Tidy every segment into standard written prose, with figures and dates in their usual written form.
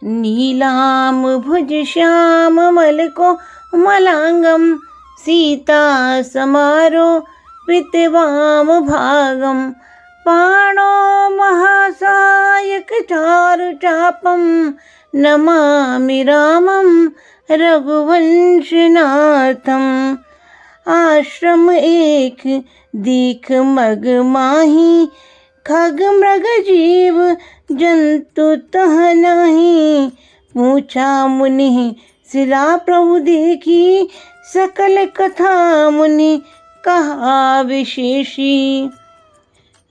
नीलाम भुज श्याम मल को मलांगम सीता समारो पितवाम भागम पाणो महासायक चारु चापम नमामि रामम रघुवंशनाथम। आश्रम एक दीख मग माही खग मृग जीव जंतु तह नाही। पूछा मुनि शिला प्रभु देखी सकल कथा मुनि कहा विशेषी।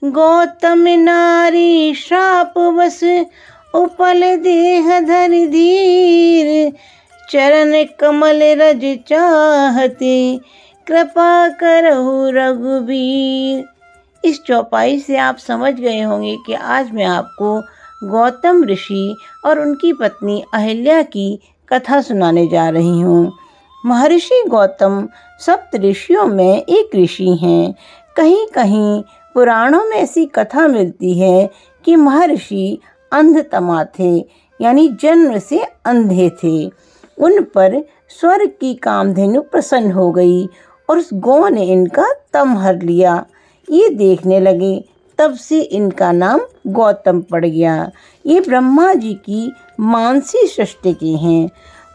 गौतम नारी श्राप बस उपल देह धर धीर। चरण कमल रज चाहते कृपा करहु रघुबीर। इस चौपाई से आप समझ गए होंगे कि आज मैं आपको गौतम ऋषि और उनकी पत्नी अहिल्या की कथा सुनाने जा रही हूँ। महर्षि गौतम सप्त ऋषियों में एक ऋषि हैं। कहीं कहीं पुराणों में ऐसी कथा मिलती है कि महर्षि अंधतमा थे, यानी जन्म से अंधे थे। उन पर स्वर्ग की कामधेनु प्रसन्न हो गई और उस गौ ने इनका तम हर लिया। ये देखने लगे, तब से इनका नाम गौतम पड़ गया। ये ब्रह्मा जी की मानसी सृष्टि के हैं।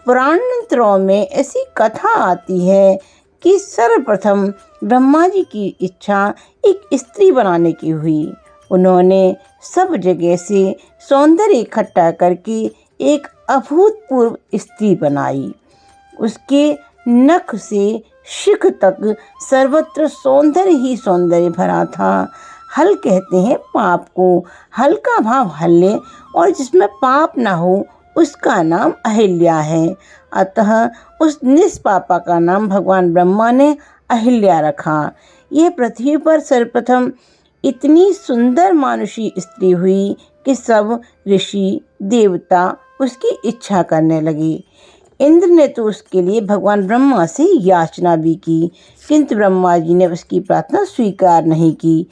पुराणांतरों में ऐसी कथा आती है कि सर्वप्रथम ब्रह्मा जी की इच्छा एक स्त्री बनाने की हुई। उन्होंने सब जगह से सौंदर्य इकट्ठा करके एक अभूतपूर्व स्त्री बनाई। उसके नख से शिख तक सर्वत्र सौंदर्य ही सौंदर्य भरा था। हल कहते हैं पाप को, हल का भाव हल्ले, और जिसमें पाप ना हो उसका नाम अहिल्या है। अतः उस निष्पापा का नाम भगवान ब्रह्मा ने अहिल्या रखा। यह पृथ्वी पर सर्वप्रथम इतनी सुंदर मानुषी स्त्री हुई कि सब ऋषि देवता उसकी इच्छा करने लगे। इंद्र ने तो उसके लिए भगवान ब्रह्मा से याचना भी की, किंतु ब्रह्मा जी ने उसकी प्रार्थना स्वीकार नहीं की।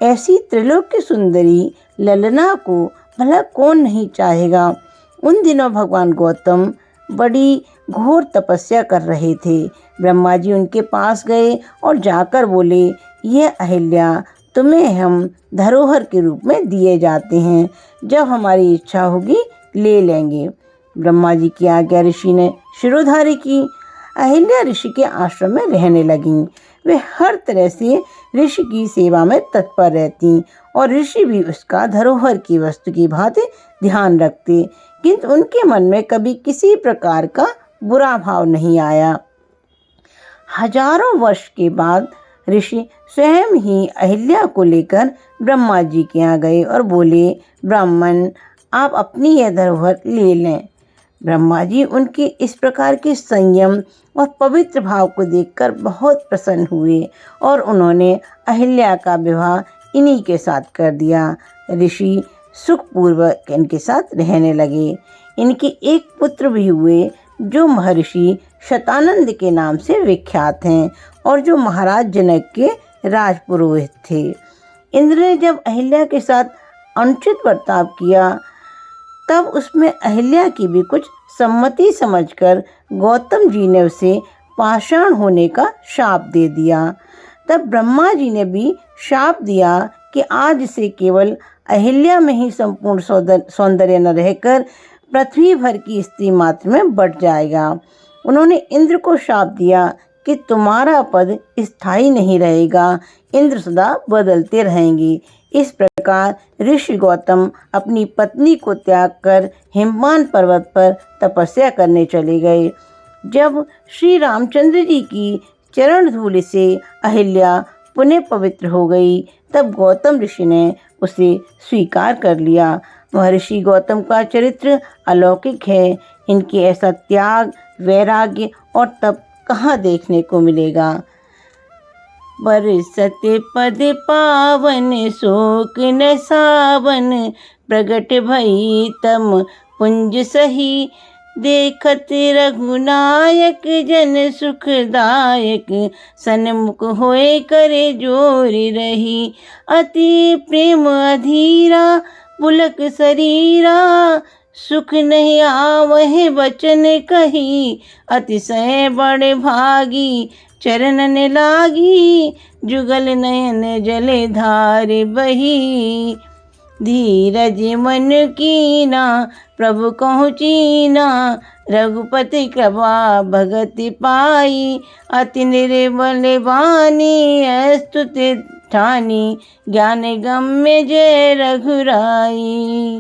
ऐसी त्रिलोक्य सुंदरी ललना को भला कौन नहीं चाहेगा। उन दिनों भगवान गौतम बड़ी घोर तपस्या कर रहे थे। ब्रह्मा जी उनके पास गए और जाकर बोले, यह अहिल्या तुम्हें हम धरोहर के रूप में दिए जाते हैं, जब हमारी इच्छा होगी ले लेंगे। ब्रह्मा जी की आज्ञा ऋषि ने शिरोधार्य की। अहिल्या ऋषि के आश्रम में रहने लगीं। वे हर तरह से ऋषि की सेवा में तत्पर रहती और ऋषि भी उसका धरोहर की वस्तु की भांति ध्यान रखते, किंतु उनके मन में कभी किसी प्रकार का बुरा भाव नहीं आया। हजारों वर्ष के बाद ऋषि स्वयं ही अहिल्या को लेकर ब्रह्मा जी के यहाँ गए और बोले, ब्राह्मण आप अपनी यह धरोहर ले लें। ब्रह्मा जी उनके इस प्रकार के संयम और पवित्र भाव को देखकर बहुत प्रसन्न हुए और उन्होंने अहिल्या का विवाह इन्हीं के साथ कर दिया। ऋषि सुखपूर्वक इनके साथ रहने लगे। इनके एक पुत्र भी हुए जो महर्षि शतानंद के नाम से विख्यात हैं और जो महाराज जनक के राजपुरोहित थे। इंद्र ने जब अहिल्या के साथ अनुचित बर्ताव किया तब उसमें अहिल्या की भी कुछ सम्मति समझकर गौतम जी ने उसे पाषाण होने का शाप दे दिया। तब ब्रह्मा जी ने भी शाप दिया कि आज से केवल अहिल्या में ही संपूर्ण सौंदर्य न रहकर पृथ्वी भर की स्त्री मात्र में बढ़ जाएगा। उन्होंने इंद्र को शाप दिया कि तुम्हारा पद स्थायी नहीं रहेगा, इंद्र सदा बदलते रहेंगे। इस प्रकार ऋषि गौतम अपनी पत्नी को त्याग कर हिमवान पर्वत पर तपस्या करने चले गए। जब श्री रामचंद्र जी की चरण धूलि से अहिल्या पुनः पवित्र हो गई तब गौतम ऋषि ने उसे स्वीकार कर लिया। महर्षि गौतम का चरित्र अलौकिक है। इनके ऐसा त्याग, वैराग्य और तप कहाँ देखने को मिलेगा। बरसत पद पावन शोक न सावन, प्रगट भई तम पुंज सही, देखत रघुनायक जन सुखदायक, सन्मुख होए करे जोरि रही, अति प्रेम अधीरा पुलक शरीरा, सुख नहीं आवहि वचन कही, अतिशय बड़े भागी चरण ने लागी, जुगल नयन जले धार बही। धीरज मन कीना प्रभु कहु चीना, रघुपति कृपा भगति पाई, अति निर्बल वाणी स्तुति ठानी, ज्ञान गम्य जय रघुराई।